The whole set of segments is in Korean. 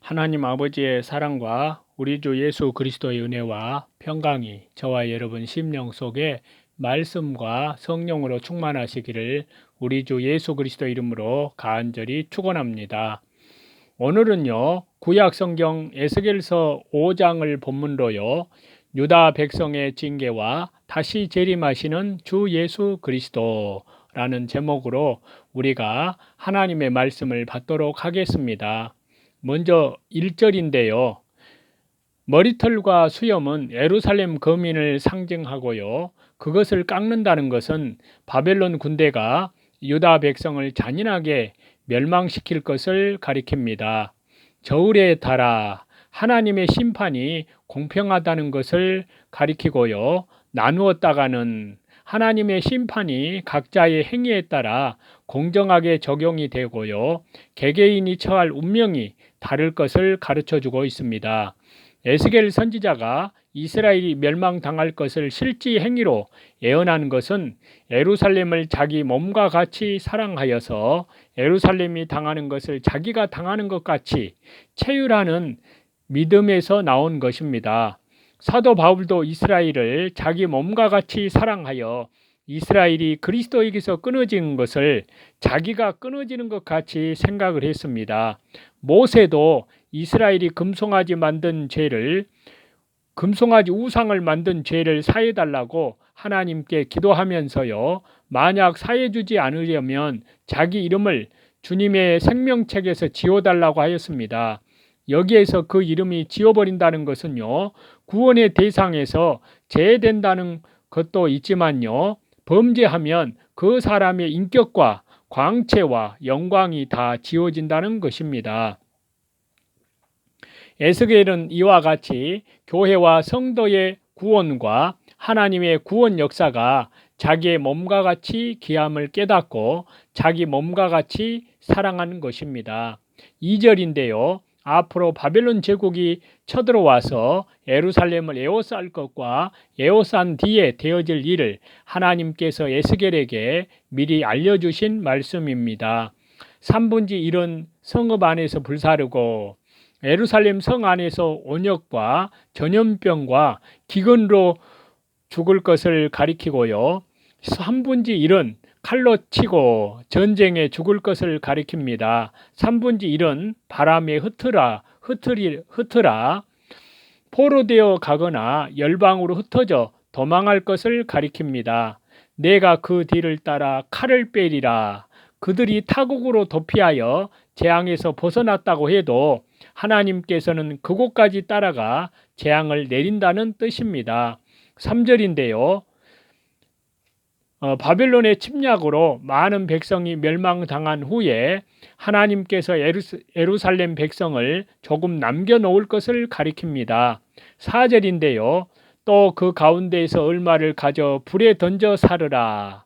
하나님 아버지의 사랑과 우리 주 예수 그리스도의 은혜와 평강이 저와 여러분 심령 속에 말씀과 성령으로 충만하시기를 우리 주 예수 그리스도 이름으로 간절히 축원합니다. 오늘은요, 구약 성경 에스겔서 5장을 본문으로요, 유다 백성의 징계와 다시 재림하시는 주 예수 그리스도라는 제목으로 우리가 하나님의 말씀을 받도록 하겠습니다. 먼저 1절인데요. 머리털과 수염은 예루살렘 거민을 상징하고요. 그것을 깎는다는 것은 바벨론 군대가 유다 백성을 잔인하게 멸망시킬 것을 가리킵니다. 저울에 달아 하나님의 심판이 공평하다는 것을 가리키고요. 나누었다가는 하나님의 심판이 각자의 행위에 따라 공정하게 적용이 되고요. 개개인이 처할 운명이 다를 것을 가르쳐주고 있습니다. 에스겔 선지자가 이스라엘이 멸망당할 것을 실지 행위로 예언한 것은 예루살렘을 자기 몸과 같이 사랑하여서 예루살렘이 당하는 것을 자기가 당하는 것 같이 체휼하는 믿음에서 나온 것입니다. 사도 바울도 이스라엘을 자기 몸과 같이 사랑하여 이스라엘이 그리스도에게서 끊어지는 것을 자기가 끊어지는 것 같이 생각을 했습니다. 모세도 이스라엘이 금송아지 우상을 만든 죄를 사해달라고 하나님께 기도하면서요, 만약 사해주지 않으려면 자기 이름을 주님의 생명책에서 지워달라고 하였습니다. 여기에서 그 이름이 지워버린다는 것은요, 구원의 대상에서 제외된다는 것도 있지만요, 범죄하면 그 사람의 인격과 광채와 영광이 다 지워진다는 것입니다. 에스겔은 이와 같이 교회와 성도의 구원과 하나님의 구원 역사가 자기의 몸과 같이 귀함을 깨닫고 자기 몸과 같이 사랑하는 것입니다. 2절인데요. 앞으로 바벨론 제국이 쳐들어와서 예루살렘을 에워쌀 것과 에워싼 뒤에 되어질 일을 하나님께서 에스겔에게 미리 알려주신 말씀입니다. 3분지 1은 성읍 안에서 불사르고 예루살렘 성 안에서 온역과 전염병과 기근으로 죽을 것을 가리키고요. 3분지 1은 칼로 치고 전쟁에 죽을 것을 가리킵니다. 3분지 1은 바람에 흩어라 포로되어 가거나 열방으로 흩어져 도망할 것을 가리킵니다. 내가 그 뒤를 따라 칼을 빼리라. 그들이 타국으로 도피하여 재앙에서 벗어났다고 해도 하나님께서는 그곳까지 따라가 재앙을 내린다는 뜻입니다. 3절인데요. 바벨론의 침략으로 많은 백성이 멸망당한 후에 하나님께서 예루살렘 백성을 조금 남겨놓을 것을 가리킵니다. 4절인데요. 또 그 가운데에서 얼마를 가져 불에 던져 사르라.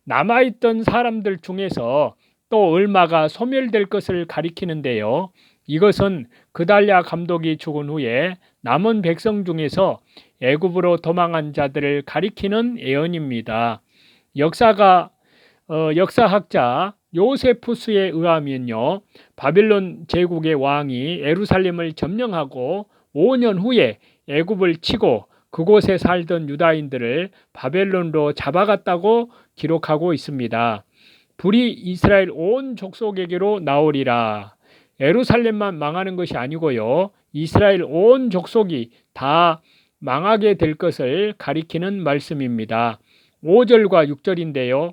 남아있던 사람들 중에서 또 얼마가 소멸될 것을 가리키는데요. 이것은 그달랴 감독이 죽은 후에 남은 백성 중에서 애굽으로 도망한 자들을 가리키는 예언입니다. 역사학자 요세푸스에 의하면요, 바벨론 제국의 왕이 예루살렘을 점령하고 5년 후에 애굽을 치고 그곳에 살던 유다인들을 바벨론으로 잡아갔다고 기록하고 있습니다. 불이 이스라엘 온 족속에게로 나오리라. 예루살렘만 망하는 것이 아니고요, 이스라엘 온 족속이 다 망하게 될 것을 가리키는 말씀입니다. 5절과 6절인데요.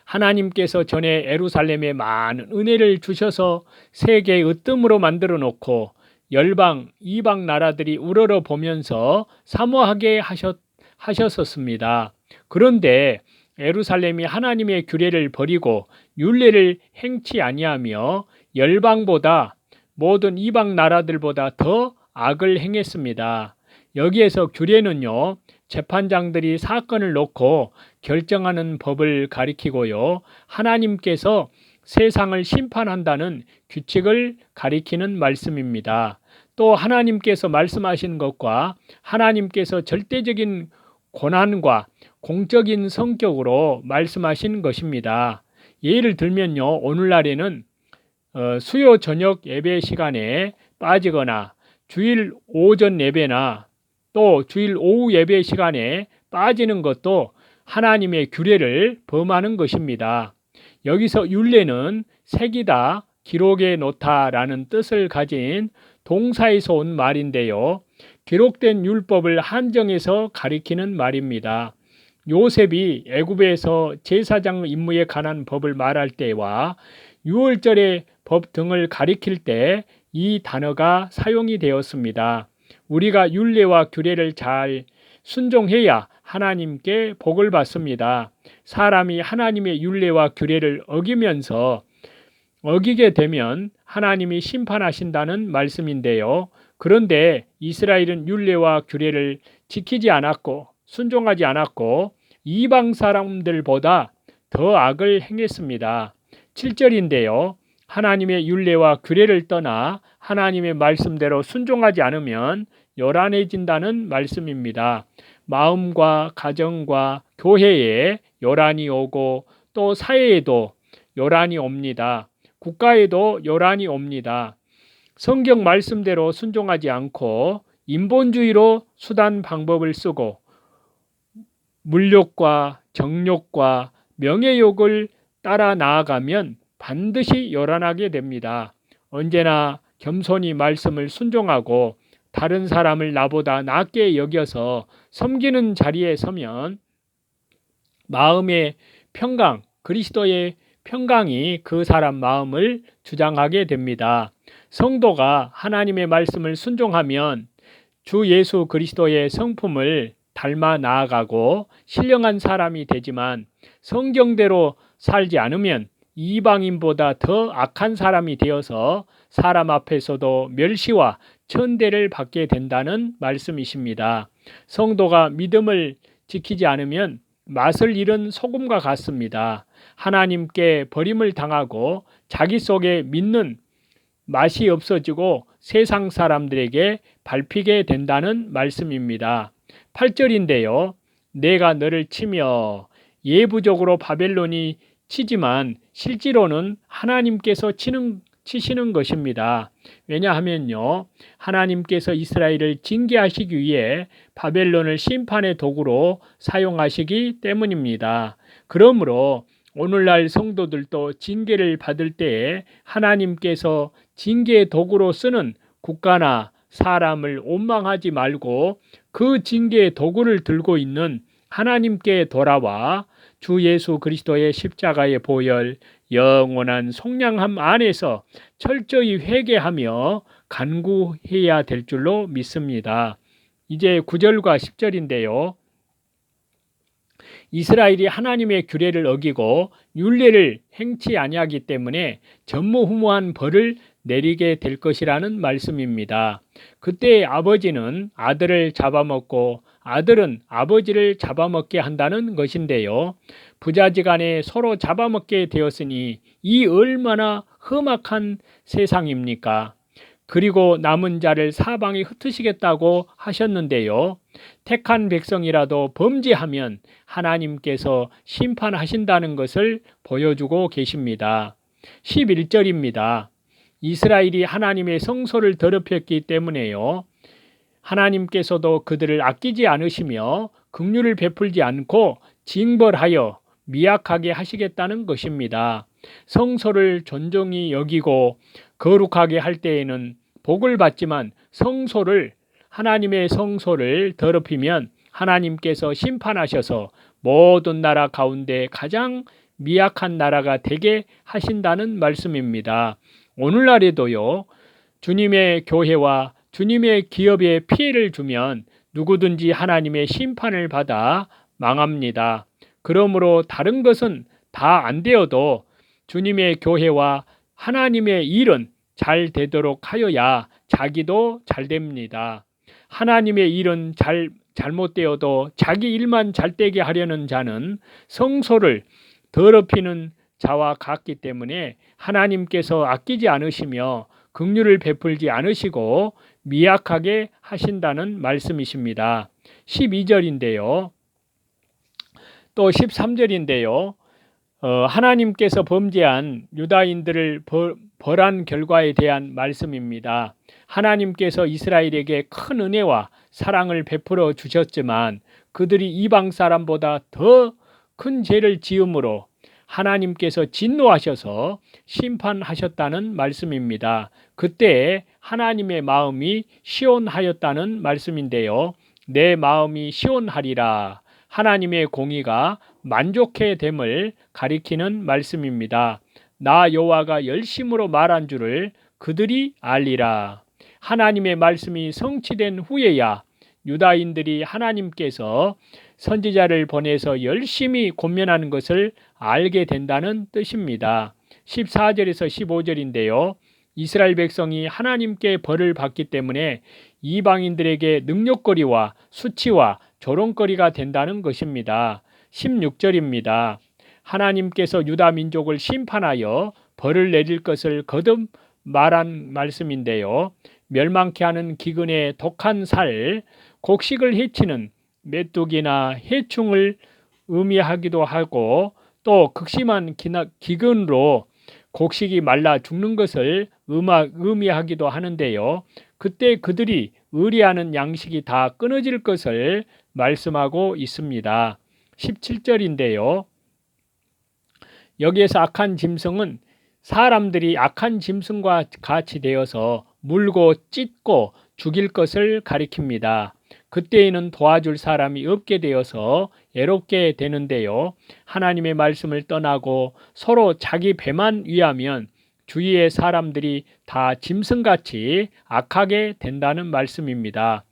하나님께서 전에 예루살렘에 많은 은혜를 주셔서 세계의 으뜸으로 만들어 놓고 열방, 이방 나라들이 우러러 보면서 사모하게 하셨었습니다. 그런데 예루살렘이 하나님의 규례를 버리고 율례를 행치 아니하며 열방보다 모든 이방 나라들보다 더 악을 행했습니다. 여기에서 규례는요, 재판장들이 사건을 놓고 결정하는 법을 가리키고요, 하나님께서 세상을 심판한다는 규칙을 가리키는 말씀입니다. 또 하나님께서 말씀하신 것과 하나님께서 절대적인 고난과 공적인 성격으로 말씀하신 것입니다. 예를 들면요, 오늘날에는 수요 저녁 예배 시간에 빠지거나 주일 오전 예배나 또 주일 오후 예배 시간에 빠지는 것도 하나님의 규례를 범하는 것입니다. 여기서 율례는 새기다, 기록에 놓다라는 뜻을 가진 동사에서 온 말인데요. 기록된 율법을 한정해서 가리키는 말입니다. 요셉이 애굽에서 제사장 임무에 관한 법을 말할 때와 유월절의 법 등을 가리킬 때 이 단어가 사용이 되었습니다. 우리가 율례와 규례를 잘 순종해야 하나님께 복을 받습니다. 사람이 하나님의 율례와 규례를 어기게 되면 하나님이 심판하신다는 말씀인데요. 그런데 이스라엘은 율례와 규례를 지키지 않았고 순종하지 않았고 이방 사람들보다 더 악을 행했습니다. 7절인데요. 하나님의 율례와 규례를 떠나 하나님의 말씀대로 순종하지 않으면 요란해진다는 말씀입니다. 마음과 가정과 교회에 요란이 오고 또 사회에도 요란이 옵니다. 국가에도 요란이 옵니다. 성경 말씀대로 순종하지 않고 인본주의로 수단 방법을 쓰고 물욕과 정욕과 명예욕을 따라 나아가면 반드시 요란하게 됩니다. 언제나 겸손히 말씀을 순종하고 다른 사람을 나보다 낮게 여겨서 섬기는 자리에 서면 마음의 평강, 그리스도의 평강이 그 사람 마음을 주장하게 됩니다. 성도가 하나님의 말씀을 순종하면 주 예수 그리스도의 성품을 닮아 나아가고 신령한 사람이 되지만 성경대로 살지 않으면 이방인보다 더 악한 사람이 되어서 사람 앞에서도 멸시와 천대를 받게 된다는 말씀이십니다. 성도가 믿음을 지키지 않으면 맛을 잃은 소금과 같습니다. 하나님께 버림을 당하고 자기 속에 믿는 맛이 없어지고 세상 사람들에게 밟히게 된다는 말씀입니다. 8절인데요. 내가 너를 치며 예부적으로 바벨론이 치지만 실제로는 하나님께서 치시는 것입니다. 왜냐하면요. 하나님께서 이스라엘을 징계하시기 위해 바벨론을 심판의 도구로 사용하시기 때문입니다. 그러므로 오늘날 성도들도 징계를 받을 때에 하나님께서 징계의 도구로 쓰는 국가나 사람을 원망하지 말고 그 징계의 도구를 들고 있는 하나님께 돌아와 주 예수 그리스도의 십자가의 보혈, 영원한 속량함 안에서 철저히 회개하며 간구해야 될 줄로 믿습니다. 이제 9절과 10절인데요. 이스라엘이 하나님의 규례를 어기고 율례를 행치 아니하기 때문에 전무후무한 벌을 내리게 될 것이라는 말씀입니다. 그때 아버지는 아들을 잡아먹고 아들은 아버지를 잡아먹게 한다는 것인데요. 부자지간에 서로 잡아먹게 되었으니 이 얼마나 험악한 세상입니까? 그리고 남은 자를 사방에 흩으시겠다고 하셨는데요. 택한 백성이라도 범죄하면 하나님께서 심판하신다는 것을 보여주고 계십니다. 11절입니다. 이스라엘이 하나님의 성소를 더럽혔기 때문에요. 하나님께서도 그들을 아끼지 않으시며 긍휼을 베풀지 않고 징벌하여 미약하게 하시겠다는 것입니다. 성소를 존중히 여기고 거룩하게 할 때에는 복을 받지만 하나님의 성소를 더럽히면 하나님께서 심판하셔서 모든 나라 가운데 가장 미약한 나라가 되게 하신다는 말씀입니다. 오늘날에도요. 주님의 교회와 주님의 기업에 피해를 주면 누구든지 하나님의 심판을 받아 망합니다. 그러므로 다른 것은 다 안 되어도 주님의 교회와 하나님의 일은 잘 되도록 하여야 자기도 잘 됩니다. 하나님의 일은 잘못되어도 자기 일만 잘되게 하려는 자는 성소를 더럽히는 자와 같기 때문에 하나님께서 아끼지 않으시며 긍휼을 베풀지 않으시고 미약하게 하신다는 말씀이십니다. 12절인데요. 또 13절인데요. 하나님께서 범죄한 유다인들을 벌한 결과에 대한 말씀입니다. 하나님께서 이스라엘에게 큰 은혜와 사랑을 베풀어 주셨지만 그들이 이방 사람보다 더 큰 죄를 지음으로 하나님께서 진노하셔서 심판하셨다는 말씀입니다. 그때 하나님의 마음이 시온하였다는 말씀인데요. 내 마음이 시온하리라. 하나님의 공의가 만족해 됨을 가리키는 말씀입니다. 나 여호와가 열심으로 말한 줄을 그들이 알리라. 하나님의 말씀이 성취된 후에야 유다인들이 하나님께서 선지자를 보내서 열심히 권면하는 것을 알게 된다는 뜻입니다. 14절에서 15절인데요. 이스라엘 백성이 하나님께 벌을 받기 때문에 이방인들에게 능력거리와 수치와 조롱거리가 된다는 것입니다. 16절입니다. 하나님께서 유다 민족을 심판하여 벌을 내릴 것을 거듭 말한 말씀인데요. 멸망케 하는 기근의 독한 살, 곡식을 해치는 메뚜기나 해충을 의미하기도 하고 또 극심한 기근으로 곡식이 말라 죽는 것을 의미하기도 하는데요. 그때 그들이 의뢰하는 양식이 다 끊어질 것을 말씀하고 있습니다. 17절인데요. 여기에서 악한 짐승은 사람들이 악한 짐승과 같이 되어서 물고 찢고 죽일 것을 가리킵니다. 그때에는 도와줄 사람이 없게 되어서 애롭게 되는데요. 하나님의 말씀을 떠나고 서로 자기 배만 위하면 주위의 사람들이 다 짐승같이 악하게 된다는 말씀입니다.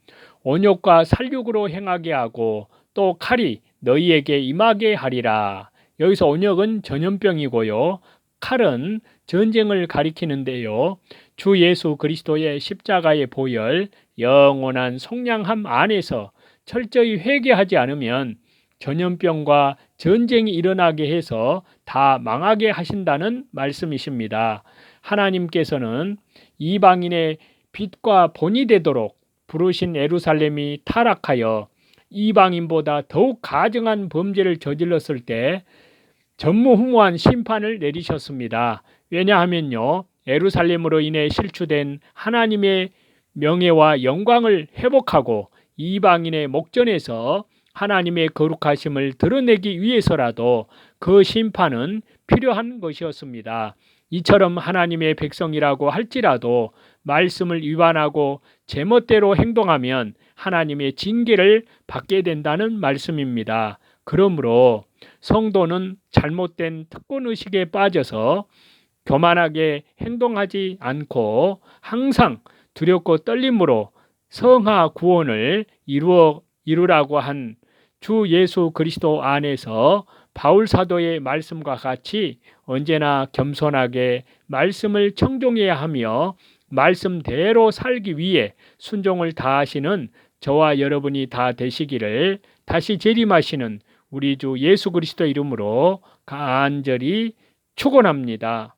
온욕과 살육으로 행하게 하고 또 칼이 너희에게 임하게 하리라. 여기서 온욕은 전염병이고요. 칼은 전쟁을 가리키는데요. 주 예수 그리스도의 십자가의 보혈, 영원한 속량함 안에서 철저히 회개하지 않으면 전염병과 전쟁이 일어나게 해서 다 망하게 하신다는 말씀이십니다. 하나님께서는 이방인의 빛과 본이 되도록 부르신 예루살렘이 타락하여 이방인보다 더욱 가증한 범죄를 저질렀을 때 전무후무한 심판을 내리셨습니다. 왜냐하면요, 예루살렘으로 인해 실추된 하나님의 명예와 영광을 회복하고 이방인의 목전에서 하나님의 거룩하심을 드러내기 위해서라도 그 심판은 필요한 것이었습니다. 이처럼 하나님의 백성이라고 할지라도 말씀을 위반하고 제멋대로 행동하면 하나님의 징계를 받게 된다는 말씀입니다. 그러므로 성도는 잘못된 특권의식에 빠져서 교만하게 행동하지 않고 항상 두렵고 떨림으로 성화 구원을 이루라고 한 주 예수 그리스도 안에서 바울 사도의 말씀과 같이 언제나 겸손하게 말씀을 청종해야 하며 말씀대로 살기 위해 순종을 다하시는 저와 여러분이 다 되시기를 다시 재림하시는 우리 주 예수 그리스도 이름으로 간절히 축원합니다.